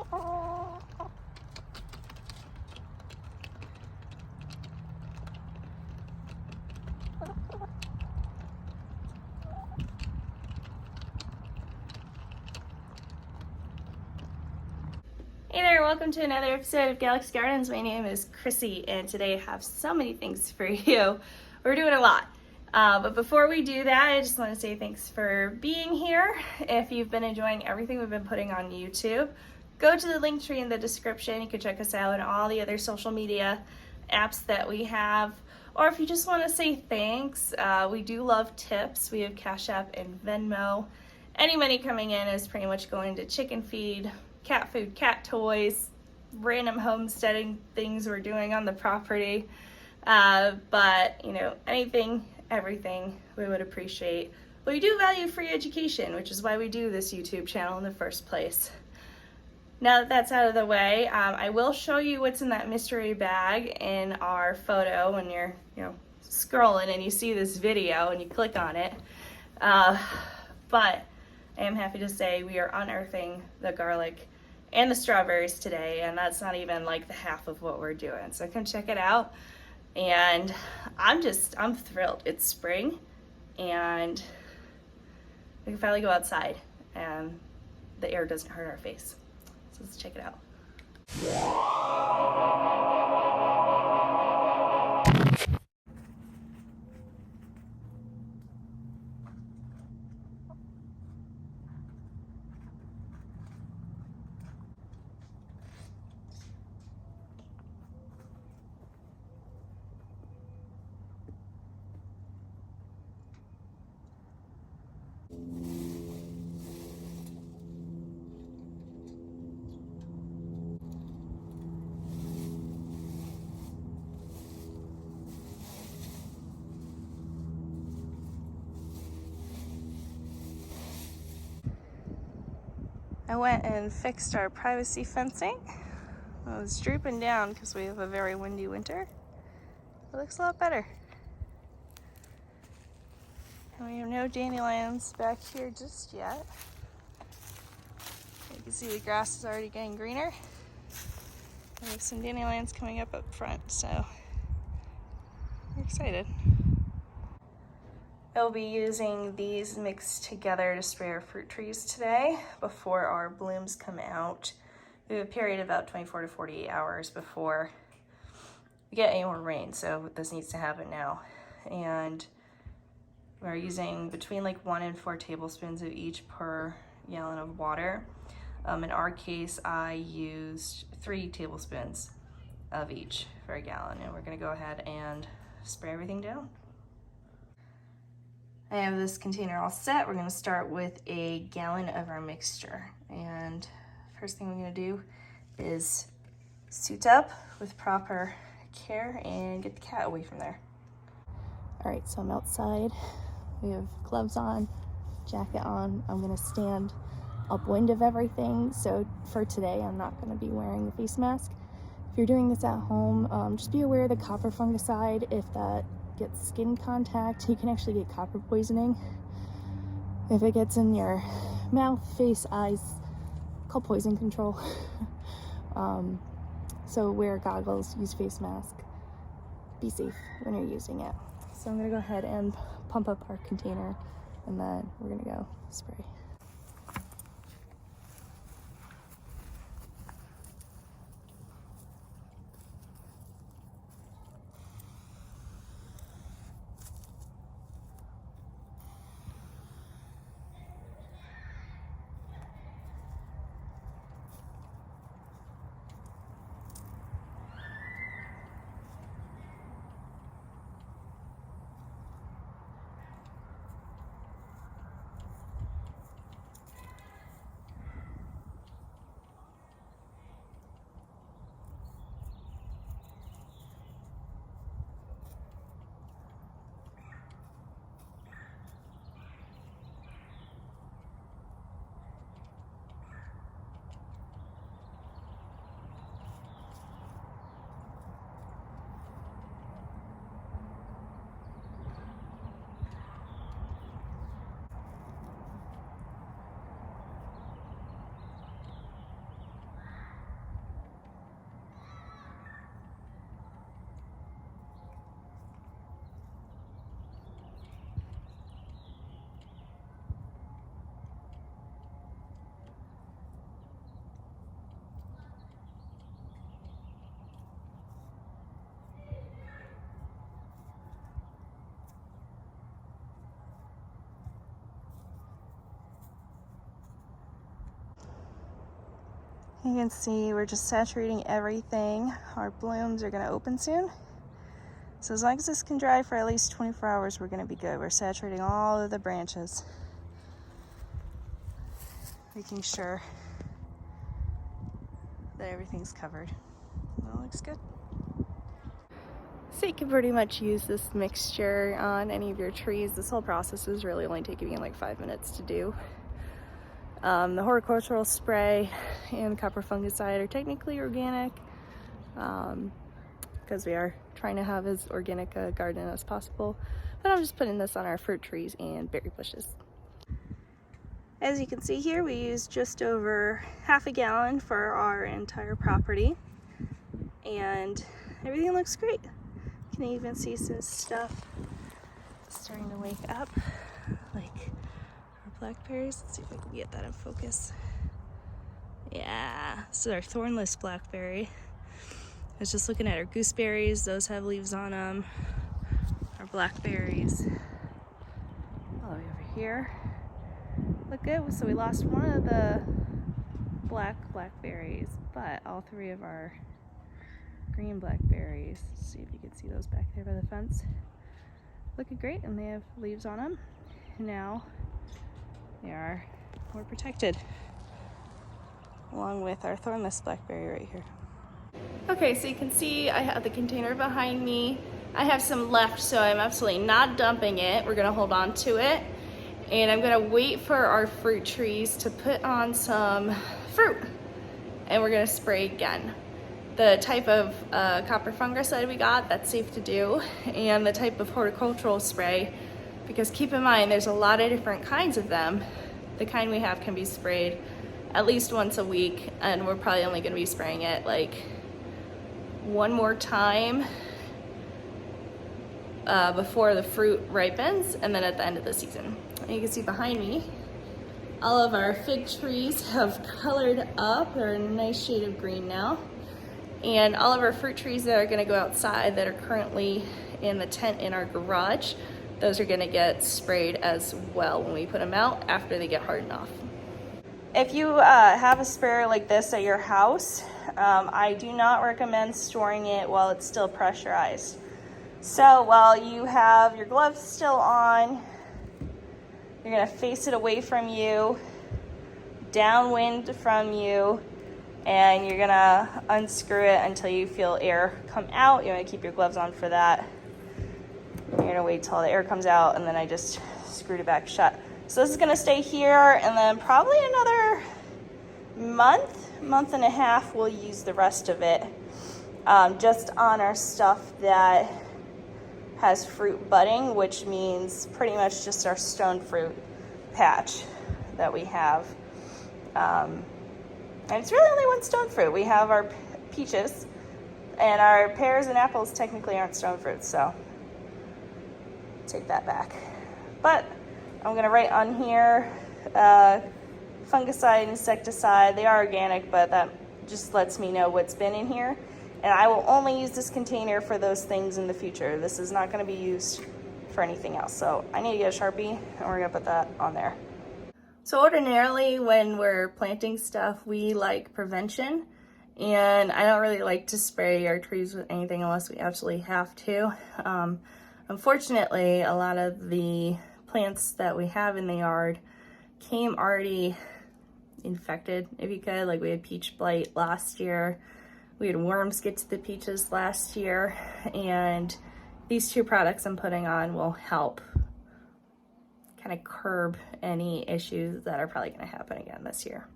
Hey there, welcome to another episode of Galaxy Gardens. My name is Chrissy, and today I have so many things for you. We're doing a lot. But before we do that, I just want to say thanks for being here. If you've been enjoying everything we've been putting on YouTube, go to the link tree in the description. You can check us out on all the other social media apps that we have. Or if you just want to say thanks, we do love tips. We have Cash App and Venmo. Any money coming in is pretty much going to chicken feed, cat food, cat toys, random homesteading things we're doing on the property. But, you know, anything, everything we would appreciate. But we do value free education, which is why we do this YouTube channel in the first place. Now that that's out of the way, I will show you what's in that mystery bag in our photo when you're, scrolling and you see this video and you click on it. But I am happy to say we are unearthing the garlic and the strawberries today, and that's not even like the half of what we're doing. So come check it out. And I'm thrilled. It's spring and we can finally go outside and the air doesn't hurt our face. So let's check it out. I went and fixed our privacy fencing. It was drooping down because we have a very windy winter. It looks a lot better. And we have no dandelions back here just yet. You can see the grass is already getting greener. We have some dandelions coming up front, so we're excited. I'll be using these mixed together to spray our fruit trees today before our blooms come out. We have a period of about 24 to 48 hours before we get any more rain, so this needs to happen now. And we're using between like 1 and 4 tablespoons of each per gallon of water. In our case, I used 3 tablespoons of each for a gallon, and we're gonna go ahead and spray everything down. I have this container all set. We're gonna start with a gallon of our mixture. And first thing we're gonna do is suit up with proper care and get the cat away from there. All right, so I'm outside. We have gloves on, jacket on. I'm gonna stand upwind of everything. So for today, I'm not gonna be wearing the face mask. If you're doing this at home, just be aware of the copper fungicide. If that gets skin contact, you can actually get copper poisoning. If it gets in your mouth, face, eyes, call poison control. So wear goggles, use face mask, be safe when you're using it. So I'm gonna go ahead and pump up our container and then we're gonna go spray. You can see we're just saturating everything. Our blooms are gonna open soon. So as long as this can dry for at least 24 hours, we're gonna be good. We're saturating all of the branches, making sure that everything's covered. That looks good. So you can pretty much use this mixture on any of your trees. This whole process is really only taking me like 5 minutes to do. The horticultural spray and copper fungicide are technically organic because we are trying to have as organic a garden as possible. But I'm just putting this on our fruit trees and berry bushes. As you can see here, we used just over half a gallon for our entire property, and everything looks great. You can even see some stuff starting to wake up, like our blackberries. Let's see if I can get that in focus. Yeah, this is our thornless blackberry. I was just looking at our gooseberries. Those have leaves on them. Our blackberries all the way over here look good. So we lost one of the blackberries, but all three of our green blackberries, let's see if you can see those back there by the fence, looking great, and they have leaves on them. Now they are more protected, along with our thornless blackberry right here. Okay, so you can see I have the container behind me. I have some left, so I'm absolutely not dumping it. We're gonna hold on to it, and I'm gonna wait for our fruit trees to put on some fruit, and we're gonna spray again. The type of copper fungicide we got, that's safe to do, and the type of horticultural spray, because keep in mind there's a lot of different kinds of them. The kind we have can be sprayed at least once a week, and we're probably only going to be spraying it like one more time before the fruit ripens, and then at the end of the season. And you can see behind me, all of our fig trees have colored up. They're a nice shade of green now. And all of our fruit trees that are gonna go outside that are currently in the tent in our garage, those are gonna get sprayed as well when we put them out after they get hardened off. If you have a sprayer like this at your house, I do not recommend storing it while it's still pressurized. So while you have your gloves still on, you're gonna face it away from you, downwind from you, and you're gonna unscrew it until you feel air come out. You wanna keep your gloves on for that. You're gonna wait till the air comes out, and then I just screwed it back shut. So this is gonna stay here, and then probably another month and a half, we'll use the rest of it just on our stuff that has fruit budding, which means pretty much just our stone fruit patch that we have. And it's really only one stone fruit. We have our peaches, and our pears and apples technically aren't stone fruits, so take that back. But I'm gonna write on here, fungicide, insecticide. They are organic, but that just lets me know what's been in here. And I will only use this container for those things in the future. This is not gonna be used for anything else. So I need to get a Sharpie, and we're gonna put that on there. So ordinarily when we're planting stuff, we like prevention, and I don't really like to spray our trees with anything unless we absolutely have to. Unfortunately, a lot of the plants that we have in the yard came already infected, if you could. Like we had peach blight last year. We had worms get to the peaches last year, and these two products I'm putting on will help kind of curb any issues that are probably going to happen again this year.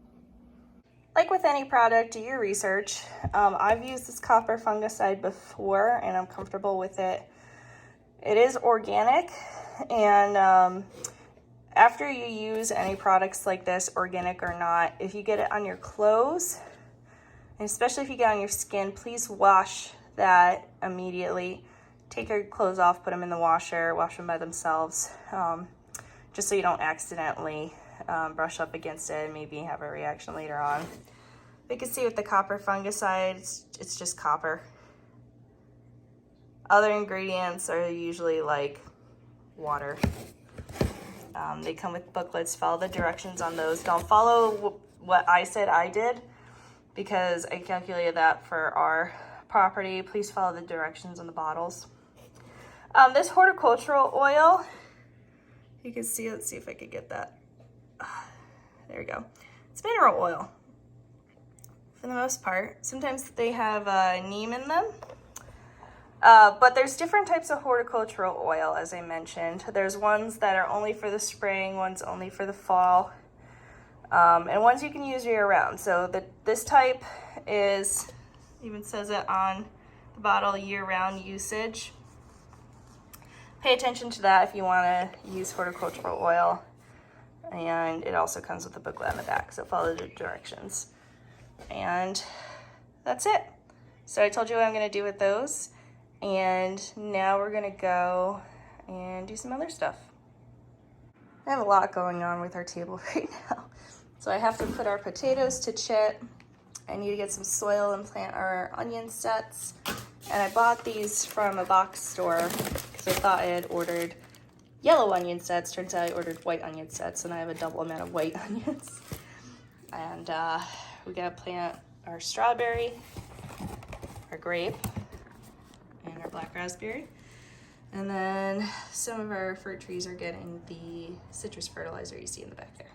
Like with any product, do your research. I've used this copper fungicide before, and I'm comfortable with it. It is organic, and after you use any products like this, organic or not, if you get it on your clothes, and especially if you get on your skin, please wash that immediately. Take your clothes off, put them in the washer, wash them by themselves, just so you don't accidentally brush up against it and maybe have a reaction later on. You can see with the copper fungicide, it's just copper. Other ingredients are usually like water. They come with booklets. Follow the directions on those. Don't follow what I said I did. because I calculated that for our property. Please follow the directions on the bottles. This horticultural oil, you can see, let's see if I could get that. There we go. It's mineral oil for the most part. Sometimes they have neem in them. But there's different types of horticultural oil, as I mentioned. There's ones that are only for the spring, ones only for the fall, and ones you can use year round. So this type is, even says it on the bottle, year round usage. Pay attention to that if you want to use horticultural oil. And it also comes with a booklet on the back, so follow the directions. And that's it. So I told you what I'm going to do with those. And now we're gonna go and do some other stuff. I have a lot going on with our table right now. So I have to put our potatoes to chit. I need to get some soil and plant our onion sets. And I bought these from a box store because I thought I had ordered yellow onion sets. Turns out I ordered white onion sets, and I have a double amount of white onions. And we gotta plant our strawberry, our grape, and our black raspberry. And then some of our fruit trees are getting the citrus fertilizer you see in the back there.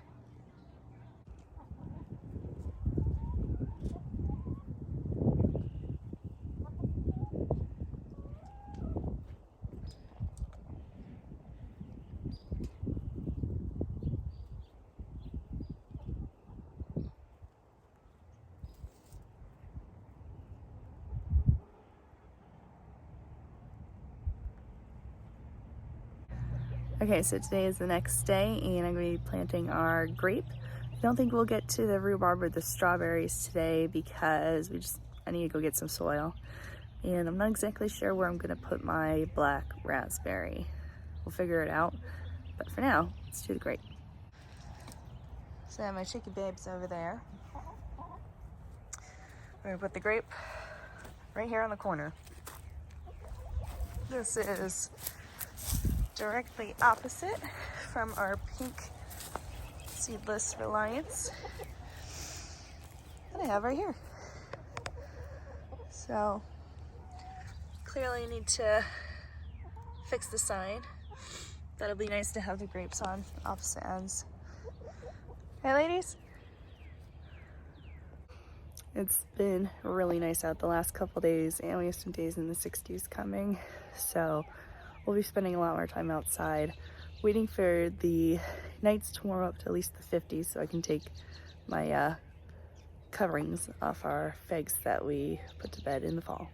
Okay, so today is the next day, and I'm going to be planting our grape. I don't think we'll get to the rhubarb or the strawberries today because I need to go get some soil. And I'm not exactly sure where I'm going to put my black raspberry. We'll figure it out. But for now, let's do the grape. So I have my chicken babes over there. We're going to put the grape right here on the corner. This is directly opposite from our pink seedless reliance that I have right here. So clearly I need to fix the sign. That'll be nice to have the grapes on opposite ends. Hey ladies? It's been really nice out the last couple days, and we have some days in the 60s coming, so we'll be spending a lot more time outside, waiting for the nights to warm up to at least the 50s so I can take my coverings off our figs that we put to bed in the fall.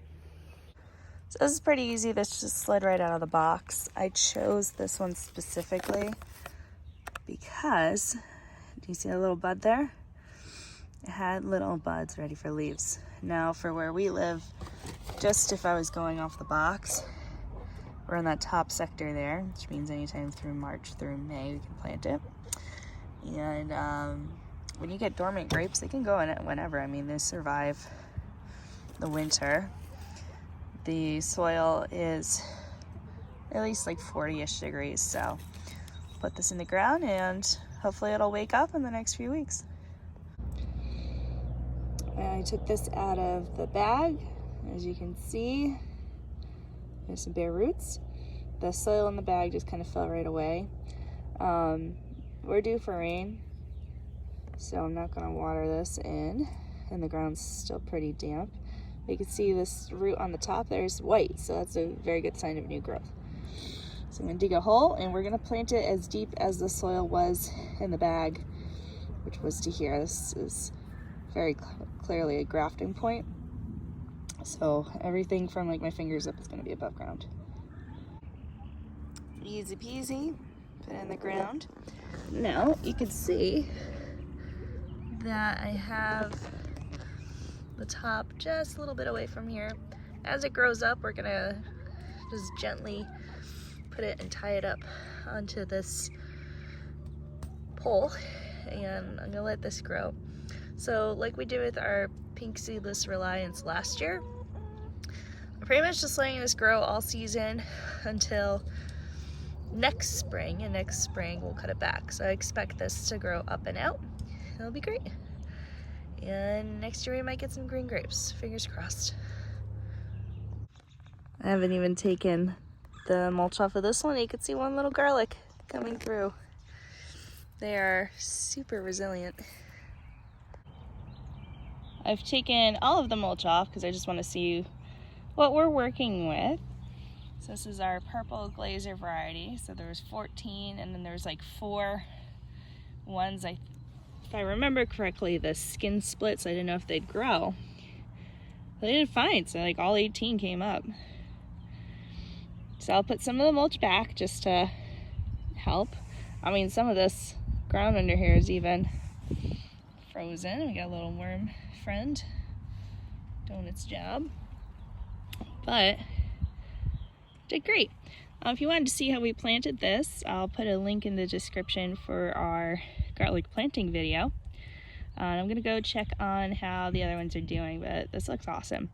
So this is pretty easy. This just slid right out of the box. I chose this one specifically because, do you see a little bud there? It had little buds ready for leaves. Now for where we live, just if I was going off the box, we're in that top sector there, which means anytime through March through May we can plant it. And when you get dormant grapes, they can go in it whenever. I mean, they survive the winter. The soil is at least like 40-ish degrees, so put this in the ground and hopefully it'll wake up in the next few weeks. I took this out of the bag. As you can see, there's some bare roots. The soil in the bag just kind of fell right away. We're due for rain, so I'm not going to water this in, and the ground's still pretty damp. You can see this root on the top there is white, so that's a very good sign of new growth. So I'm going to dig a hole, and we're going to plant it as deep as the soil was in the bag, which was to here. This is very clearly a grafting point. So everything from like my fingers up is going to be above ground. Easy peasy, put it in the ground. Now you can see that I have the top just a little bit away from here. As it grows up, we're going to just gently put it and tie it up onto this pole, and I'm going to let this grow. So like we did with our pink seedless reliance last year, I'm pretty much just letting this grow all season until next spring, and next spring we'll cut it back. So I expect this to grow up and out. It'll be great. And next year we might get some green grapes. Fingers crossed. I haven't even taken the mulch off of this one. You can see one little garlic coming through. They are super resilient. I've taken all of the mulch off because I just want to see what we're working with. So this is our purple glazer variety. So there was 14 and then there's like 4 ones. If I remember correctly, the skin split, so I didn't know if they'd grow. But they did fine, so like all 18 came up. So I'll put some of the mulch back just to help. I mean, some of this ground under here is even frozen. We got a little worm friend doing its job. But did great. If you wanted to see how we planted this, I'll put a link in the description for our garlic planting video. I'm gonna go check on how the other ones are doing, but this looks awesome.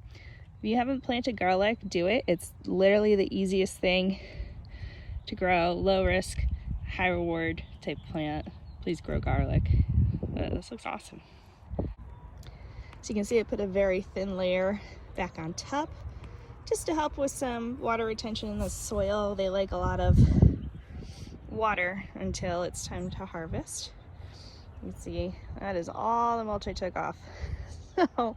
If you haven't planted garlic, do it. It's literally the easiest thing to grow, low risk, high reward type plant. Please grow garlic. But this looks awesome. So you can see I put a very thin layer back on top just to help with some water retention in the soil. They like a lot of water until it's time to harvest. You can see that is all the mulch I took off. So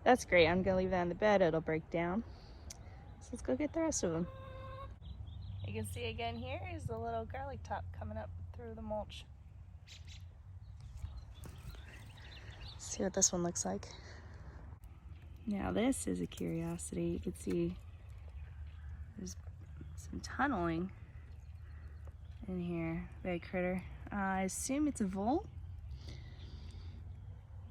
that's great. I'm gonna leave that in the bed. It'll break down. So let's go get the rest of them. You can see again here is the little garlic top coming up through the mulch. Let's see what this one looks like. Now this is a curiosity. You can see there's some tunneling in here. Big critter. I assume it's a vole.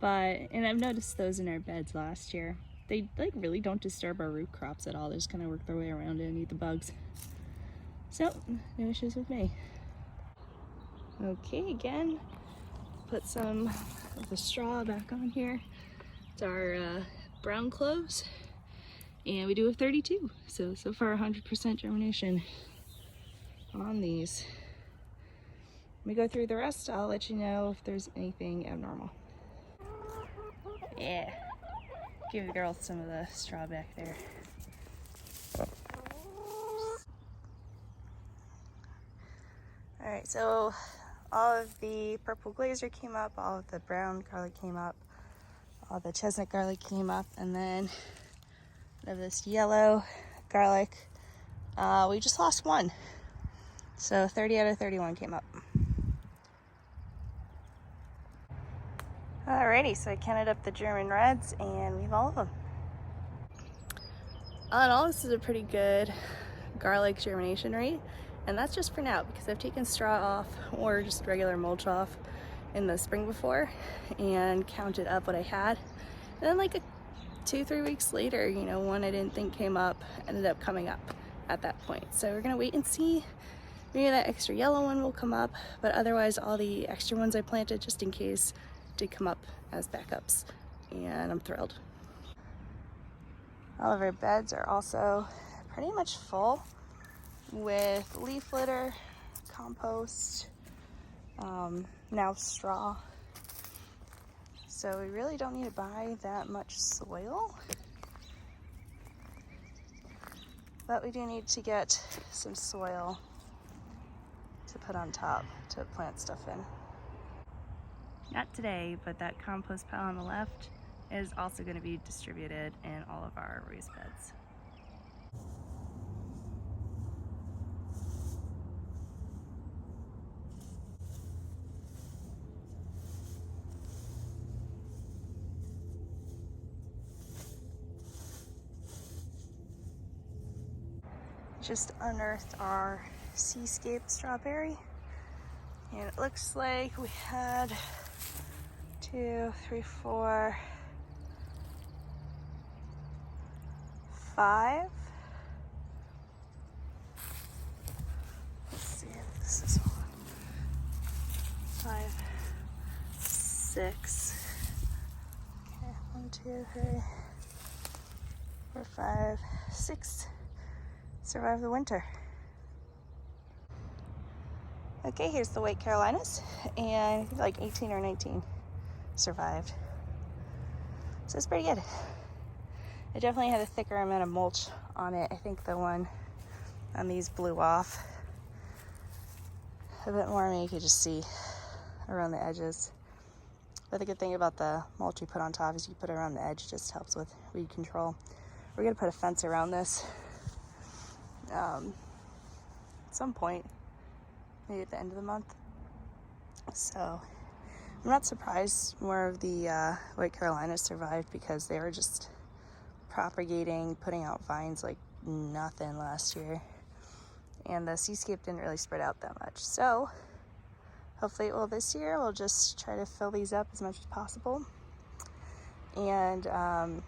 And I've noticed those in our beds last year. They like really don't disturb our root crops at all. They just kind of work their way around it and eat the bugs. So, no issues with me. Okay, again, put some of the straw back on here. It's our brown cloves, and we do have 32. So far 100% germination on these. When we go through the rest, I'll let you know if there's anything abnormal. Yeah, give the girls some of the straw back there. All right, so all of the purple glazer came up, all of the brown garlic came up, all the chestnut garlic came up, and then of this yellow garlic, we just lost one. So 30 out of 31 came up. Alrighty, so I counted up the German reds and we have all of them. All in all, this is a pretty good garlic germination rate, and that's just for now because I've taken straw off or just regular mulch off in the spring before and counted up what I had. And then like 2-3 weeks later, you know, one I didn't think came up ended up coming up at that point. So we're gonna wait and see. Maybe that extra yellow one will come up, but otherwise all the extra ones I planted just in case did come up as backups, and I'm thrilled. All of our beds are also pretty much full with leaf litter, compost, now straw. So we really don't need to buy that much soil, but we do need to get some soil to put on top to plant stuff in. Not today, but that compost pile on the left is also going to be distributed in all of our raised beds. Just unearthed our seascape strawberry, and it looks like we had 2, 3, 4, 5. Let's see if this is one. 5, 6. Okay, 1, 2, 3, 4, 5, 6. Survive the winter. Okay, here's the white Carolinas, and I think like 18 or 19 survived. So it's pretty good. I definitely had a thicker amount of mulch on it. I think the one on these blew off a bit more. I mean, you could just see around the edges. But the good thing about the mulch you put on top is you put it around the edge. It just helps with weed control. We're gonna put a fence around this at some point, maybe at the end of the month. So I'm not surprised more of the White Carolinas survived, because they were just propagating, putting out vines like nothing last year. And the seascape didn't really spread out that much. So hopefully it will this year. We'll just try to fill these up as much as possible. And I'm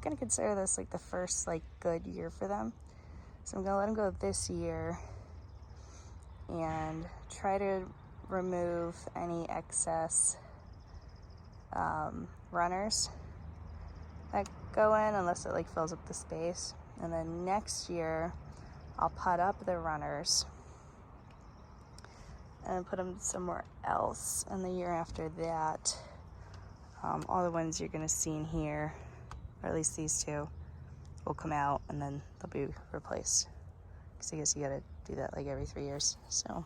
gonna consider this like the first like good year for them. So I'm gonna let them go this year and try to remove any excess runners that go in, unless it like fills up the space. And then next year I'll pot up the runners and put them somewhere else. And the year after that, all the ones you're gonna see in here, or at least these two, will come out and then they'll be replaced. Because I guess you gotta do that like every 3 years. So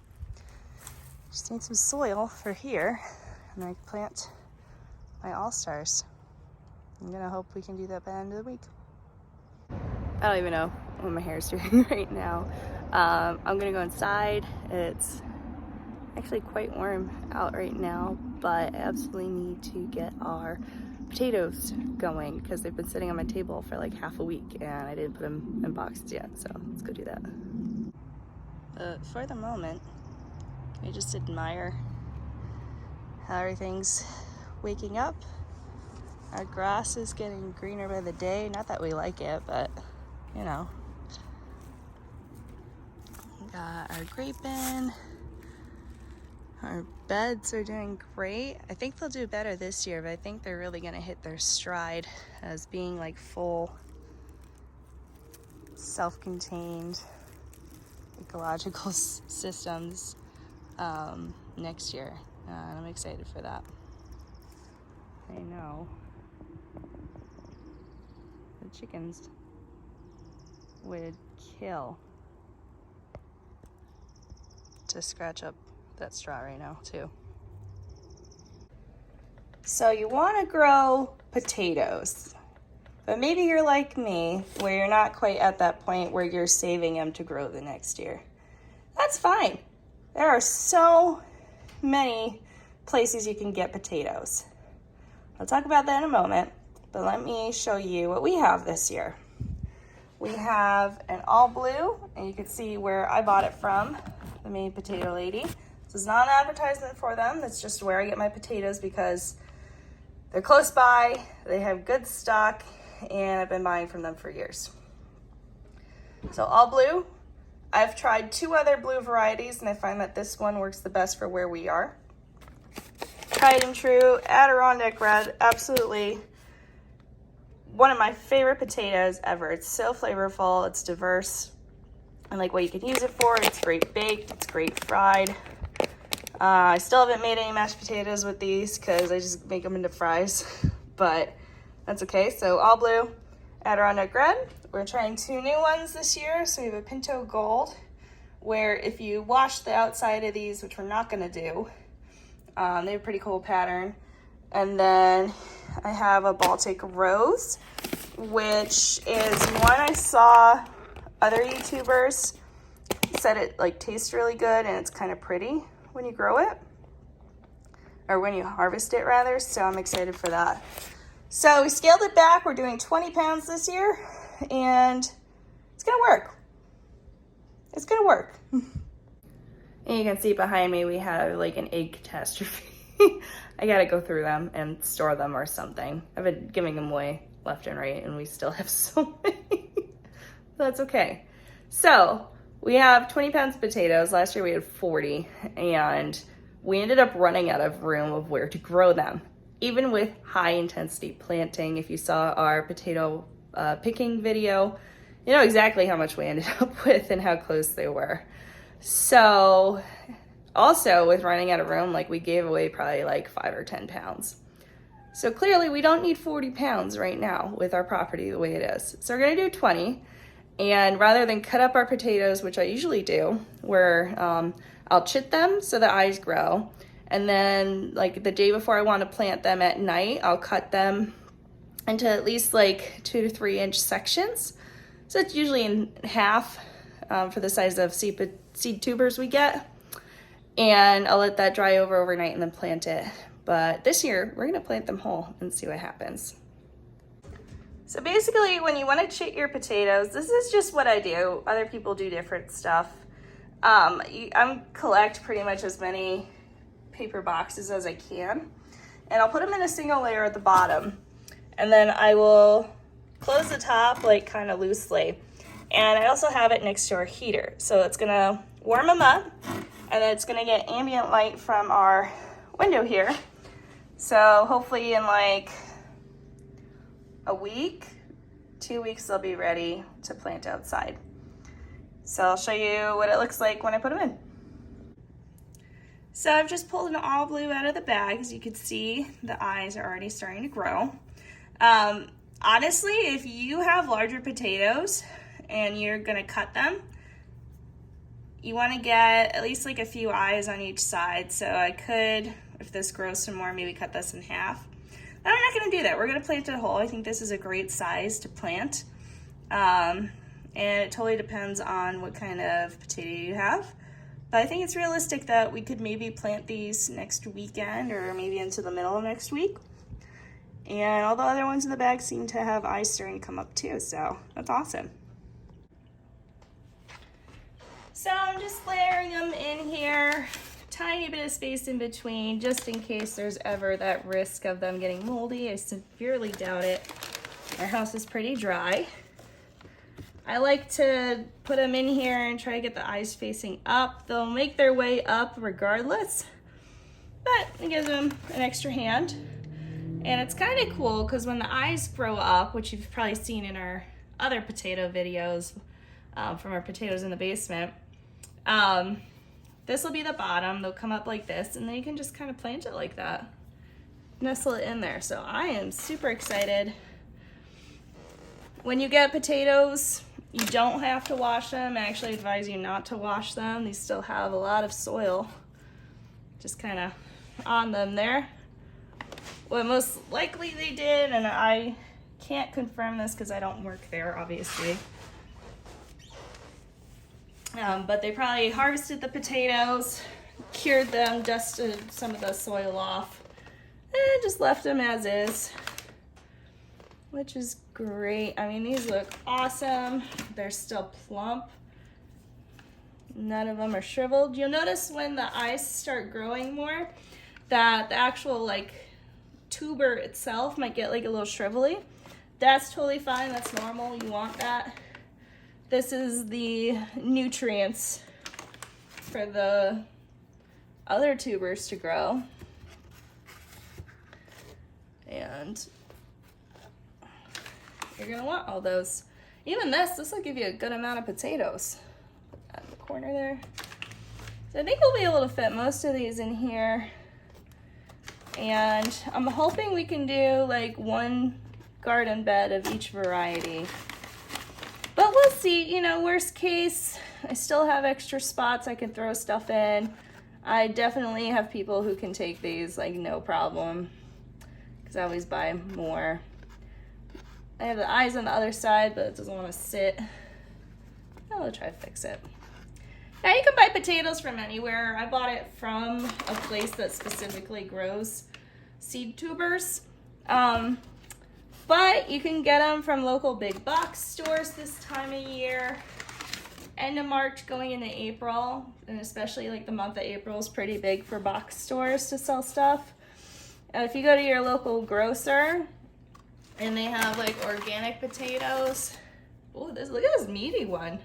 just need some soil for here, and then I can plant my all-stars. I'm gonna hope we can do that by the end of the week. I don't even know what my hair is doing right now. I'm gonna go inside. It's actually quite warm out right now, but I absolutely need to get our potatoes going, because they've been sitting on my table for like half a week and I didn't put them in boxes yet. So let's go do that. But for the moment, I just admire how everything's waking up. Our grass is getting greener by the day. Not that we like it, but you know. We got our grape in. Our beds are doing great. I think they'll do better this year, but I think they're really gonna hit their stride as being like full, self-contained ecological systems next year. And I'm excited for that. I know the chickens would kill to scratch up that straw right now too. So you want to grow potatoes, but maybe you're like me, where you're not quite at that point where you're saving them to grow the next year. That's fine. There are so many places you can get potatoes. I'll talk about that in a moment, but let me show you what we have this year. We have an all blue, and you can see where I bought it from, the main potato lady. This is not an advertisement for them. That's just where I get my potatoes, because they're close by, they have good stock, and I've been buying from them for years. So all blue. I've tried 2 other blue varieties, and I find that this one works the best for where we are. Tried and true, Adirondack Red, absolutely one of my favorite potatoes ever. It's so flavorful, it's diverse, and like what you can use it for. It's great baked, it's great fried. I still haven't made any mashed potatoes with these because I just make them into fries, but that's okay. So all blue, Adirondack Red. We're trying 2 new ones this year. So we have a Pinto Gold, where if you wash the outside of these, which we're not gonna do, they have a pretty cool pattern. And then I have a Baltic Rose, which is one I saw other YouTubers said it like tastes really good and it's kind of pretty when you grow it, or when you harvest it rather. So I'm excited for that. So we scaled it back. We're doing 20 pounds this year, and it's gonna work. It's gonna work. And you can see behind me, we have like an egg catastrophe. I gotta go through them and store them or something. I've been giving them away left and right, and we still have so many. That's okay. So we have 20 pounds of potatoes. Last year we had 40, and we ended up running out of room of where to grow them. Even with high intensity planting, if you saw our potato picking video, you know exactly how much we ended up with and how close they were. So also with running out of room, like we gave away probably like 5 or 10 pounds. So clearly we don't need 40 pounds right now with our property the way it is. So we're gonna do 20. And rather than cut up our potatoes, which I usually do, where I'll chit them so the eyes grow. And then like the day before I wanna plant them at night, I'll cut them into at least like 2 to 3 inch sections. So it's usually in half for the size of seed tubers we get. And I'll let that dry overnight and then plant it. But this year, we're gonna plant them whole and see what happens. So basically, when you wanna chit your potatoes, this is just what I do. Other people do different stuff. I collect pretty much as many paper boxes as I can. And I'll put them in a single layer at the bottom. And then I will close the top like kind of loosely. And I also have it next to our heater. So it's gonna warm them up, and then it's gonna get ambient light from our window here. So hopefully in like a week, 2 weeks, they'll be ready to plant outside. So I'll show you what it looks like when I put them in. So I've just pulled an all blue out of the bag. As you can see, the eyes are already starting to grow. Honestly, if you have larger potatoes and you're gonna cut them, you wanna get at least like a few eyes on each side. So I could, if this grows some more, maybe cut this in half. But I'm not gonna do that. We're gonna plant it whole. I think this is a great size to plant. And it totally depends on what kind of potato you have. But I think it's realistic that we could maybe plant these next weekend or maybe into the middle of next week. And all the other ones in the bag seem to have eyes starting to come up too, so that's awesome. So I'm just layering them in here, tiny bit of space in between, just in case there's ever that risk of them getting moldy. I severely doubt it. Our house is pretty dry. I like to put them in here and try to get the eyes facing up. They'll make their way up regardless, but it gives them an extra hand. And it's kind of cool because when the eyes grow up, which you've probably seen in our other potato videos from our potatoes in the basement, this will be the bottom. They'll come up like this, and then you can just kind of plant it like that. Nestle it in there. So I am super excited. When you get potatoes, you don't have to wash them. I actually advise you not to wash them. These still have a lot of soil just kind of on them there. What most likely they did, and I can't confirm this because I don't work there, obviously, but they probably harvested the potatoes, cured them, dusted some of the soil off, and just left them as is, which is great. I mean, these look awesome. They're still plump. None of them are shriveled. You'll notice when the eyes start growing more that the actual like tuber itself might get like a little shrivelly. That's totally fine. That's normal. You want that. This is the nutrients for the other tubers to grow. And you're gonna want all those. Even this will give you a good amount of potatoes. Put that in the corner there. So I think we'll be able to fit most of these in here. And I'm hoping we can do like one garden bed of each variety. But we'll see, you know, worst case, I still have extra spots I can throw stuff in. I definitely have people who can take these like no problem, because I always buy more. I have the eyes on the other side, but it doesn't want to sit. I'll try to fix it. Now you can buy potatoes from anywhere. I bought it from a place that specifically grows seed tubers. But you can get them from local big box stores this time of year. End of March going into April, and especially like the month of April is pretty big for box stores to sell stuff. If you go to your local grocer and they have like organic potatoes. Oh, look at this meaty one.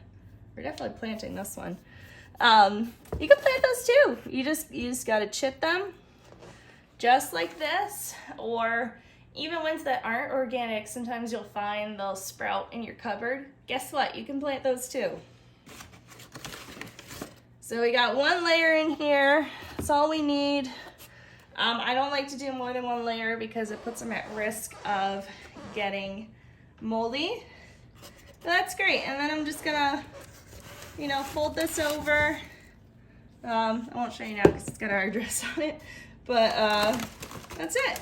We're definitely planting this one. You can plant those too. You just gotta chip them just like this, or even ones that aren't organic, sometimes you'll find they'll sprout in your cupboard. Guess what? You can plant those too. So we got one layer in here. That's all we need. I don't like to do more than one layer because it puts them at risk of getting moldy. But that's great. And then I'm just gonna, fold this over. I won't show you now because it's got our address on it, but that's it.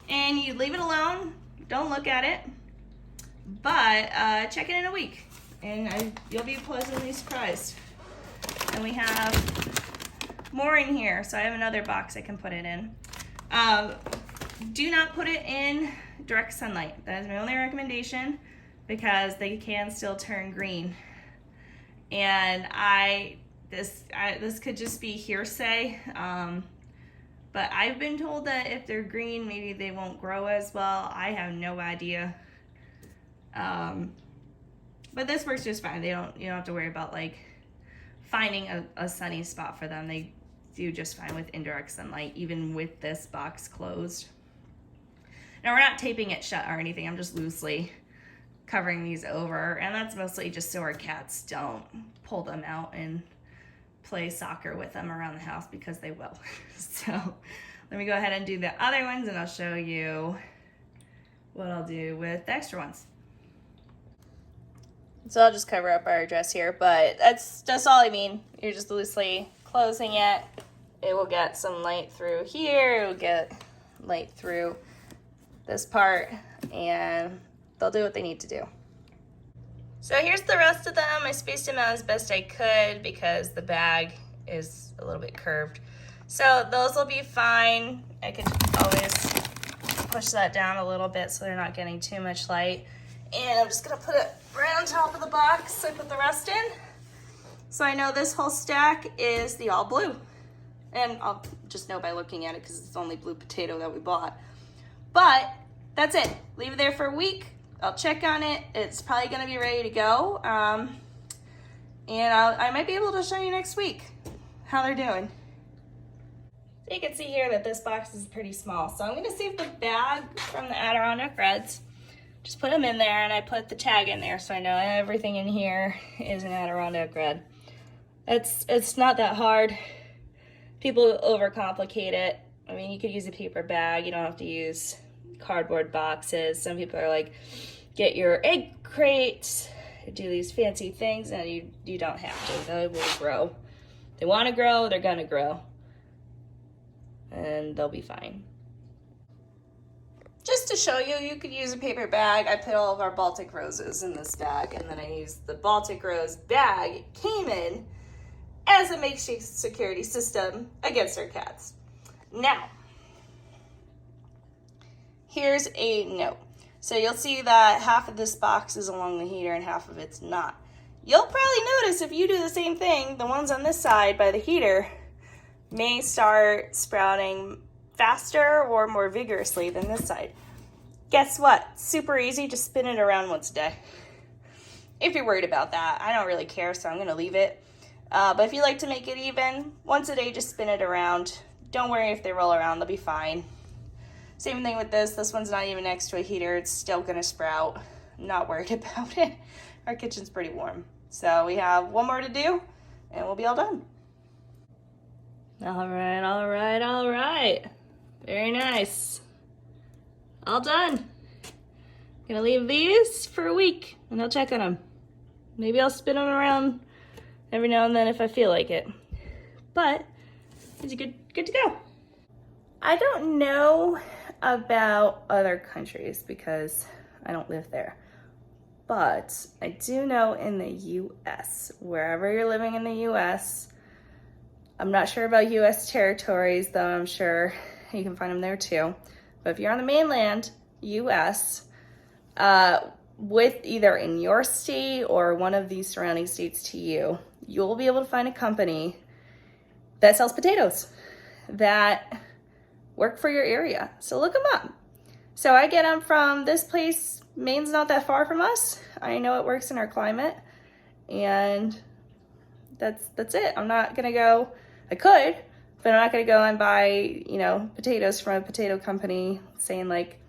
And you leave it alone, don't look at it, but check it in a week and you'll be pleasantly surprised. And we have more in here, so I have another box I can put it in. Do not put it in direct sunlight. That is my only recommendation because they can still turn green. And this could just be hearsay, but I've been told that if they're green, maybe they won't grow as well. I have no idea. But this works just fine. You don't have to worry about like finding a sunny spot for them. They do just fine with indirect sunlight, even with this box closed. Now we're not taping it shut or anything. I'm just loosely covering these over, and that's mostly just so our cats don't pull them out and play soccer with them around the house because they will. So let me go ahead and do the other ones and I'll show you what I'll do with the extra ones. So I'll just cover up our address here, but that's all I mean. You're just loosely closing it. It will get some light through here. It will get light through this part, and they'll do what they need to do. So here's the rest of them. I spaced them out as best I could because the bag is a little bit curved. So those will be fine. I can always push that down a little bit so they're not getting too much light. And I'm just gonna put it right on top of the box. I put the rest in. So I know this whole stack is the all blue. And I'll just know by looking at it because it's the only blue potato that we bought. But that's it. Leave it there for a week. I'll check on it. It's probably gonna be ready to go. And I might be able to show you next week how they're doing. So you can see here that this box is pretty small. So I'm gonna save the bag from the Adirondack Reds. Just put them in there, and I put the tag in there so I know everything in here is an Adirondack Red. It's not that hard. People overcomplicate it. I mean, you could use a paper bag. You don't have to use cardboard boxes. Some people are like, get your egg crates, do these fancy things, and you don't have to. They will grow. They want to grow, they're gonna grow, and they'll be fine. Just to show you, you could use a paper bag. I put all of our Baltic roses in this bag, and then I used the Baltic rose bag it came in as a makeshift security system against our cats. Now, here's a note. So you'll see that half of this box is along the heater and half of it's not. You'll probably notice if you do the same thing, the ones on this side by the heater may start sprouting faster or more vigorously than this side. Guess what? Super easy, just spin it around once a day. If you're worried about that, I don't really care, so I'm gonna leave it. But if you like to make it even, once a day, just spin it around. Don't worry if they roll around, they'll be fine. Same thing with this one's not even next to a heater, it's still gonna sprout. I'm not worried about it. Our kitchen's pretty warm. So we have one more to do, and we'll be all done. All right, all right, all right. Very nice. All done. Gonna leave these for a week and I'll check on them. Maybe I'll spin them around every now and then if I feel like it. But it's good to go. I don't know about other countries because I don't live there. But I do know in the US, wherever you're living in the US, I'm not sure about US territories, though I'm sure you can find them there too. But if you're on the mainland US, with either in your state or one of these surrounding states to you, you'll be able to find a company that sells potatoes that work for your area. So look them up. So I get them from this place. Maine's not that far from us. I know it works in our climate, and that's it. I'm not gonna go, I could, but I'm not gonna go and buy, potatoes from a potato company saying like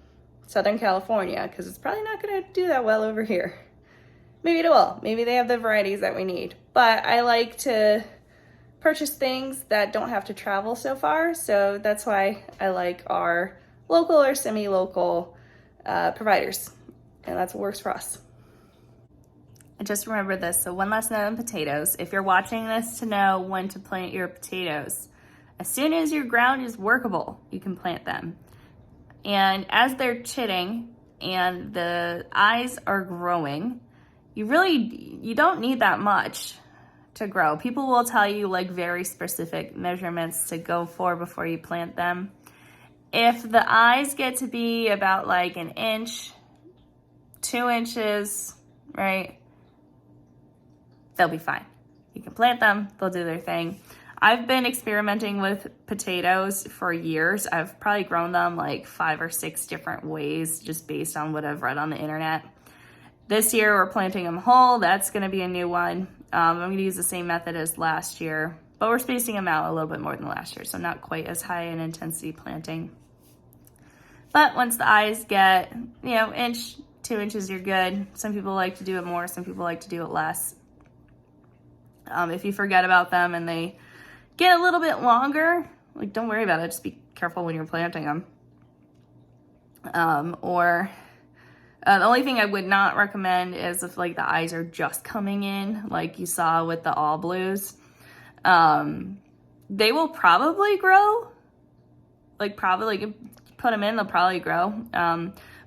Southern California, because it's probably not gonna do that well over here. Maybe it will. Maybe they have the varieties that we need. But I like to purchase things that don't have to travel so far. So that's why I like our local or semi-local providers, and that's what works for us. And just remember this, so one last note on potatoes. If you're watching this to know when to plant your potatoes, as soon as your ground is workable, you can plant them. And as they're chitting and the eyes are growing, you don't need that much to grow. People will tell you like very specific measurements to go for before you plant them. If the eyes get to be about like an inch, 2 inches, right? They'll be fine. You can plant them, they'll do their thing. I've been experimenting with potatoes for years. I've probably grown them like 5 or 6 different ways just based on what I've read on the internet. This year we're planting them whole. That's gonna be a new one. I'm gonna use the same method as last year, but we're spacing them out a little bit more than last year, so not quite as high in intensity planting. But once the eyes get, inch, 2 inches, you're good. Some people like to do it more, some people like to do it less. If you forget about them and they get a little bit longer, like don't worry about it, just be careful when you're planting them. The only thing I would not recommend is if like the eyes are just coming in, like you saw with the all blues. They will probably grow, like put them in, they'll probably grow.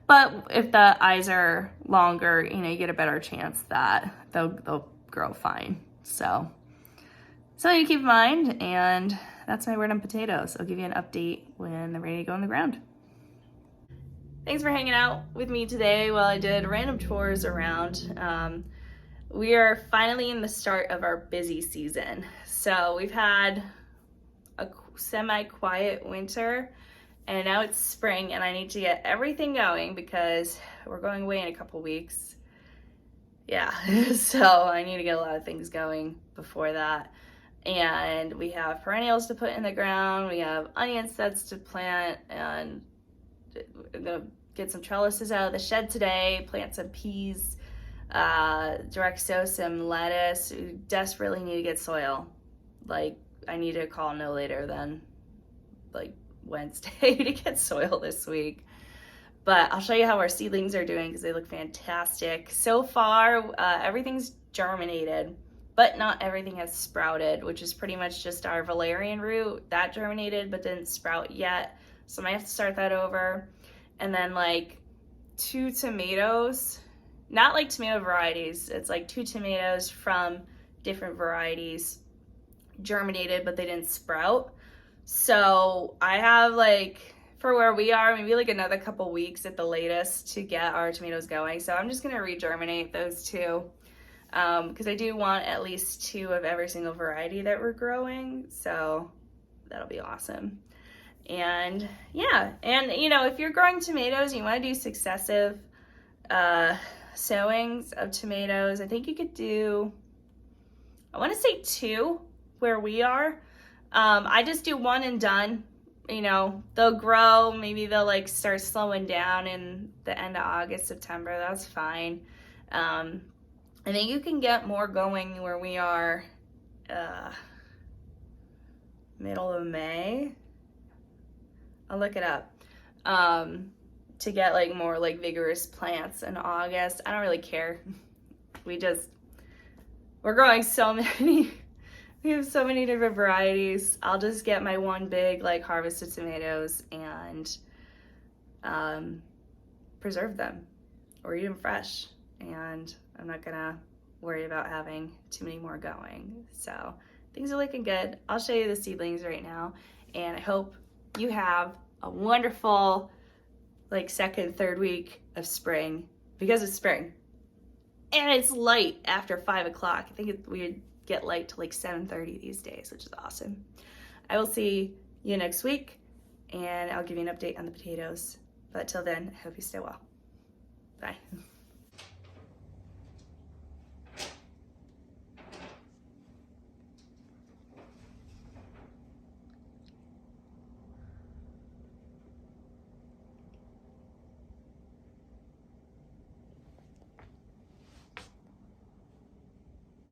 But if the eyes are longer, you get a better chance that they'll grow fine. So something to keep in mind, and that's my word on potatoes. I'll give you an update when they're ready to go in the ground. Thanks for hanging out with me today while I did random chores around. We are finally in the start of our busy season. So we've had a semi-quiet winter, and now it's spring, and I need to get everything going because we're going away in a couple weeks. Yeah, so I need to get a lot of things going before that. And we have perennials to put in the ground, we have onion sets to plant, and I'm gonna get some trellises out of the shed today, plant some peas, direct sow some lettuce. We desperately need to get soil. Like, I need to call no later than like Wednesday to get soil this week. But I'll show you how our seedlings are doing because they look fantastic. So far, everything's germinated, but not everything has sprouted, which is pretty much just our valerian root. That germinated but didn't sprout yet. So I might have to start that over. And then like 2 tomatoes, not like tomato varieties. It's like 2 tomatoes from different varieties germinated, but they didn't sprout. So I have like, for where we are, maybe like another couple weeks at the latest to get our tomatoes going. So I'm just gonna re-germinate those 2 because I do want at least 2 of every single variety that we're growing. So that'll be awesome. And yeah, and if you're growing tomatoes, you want to do successive sowings of tomatoes. I think you could do, I want to say 2 where we are. I just do 1 and done. They'll grow, maybe they'll like start slowing down in the end of August, September. That's fine. I think you can get more going where we are middle of May. I'll look it up to get like more like vigorous plants in August. I don't really care. We're growing so many. We have so many different varieties. I'll just get my 1 big like harvested tomatoes and preserve them or eat them fresh. And I'm not gonna worry about having too many more going. So things are looking good. I'll show you the seedlings right now, and I hope you have a wonderful like 2nd, 3rd week of spring, because it's spring and it's light after 5 o'clock. I think we get light to like 7:30 these days, which is awesome. I will see you next week, and I'll give you an update on the potatoes. But till then, I hope you stay well. Bye.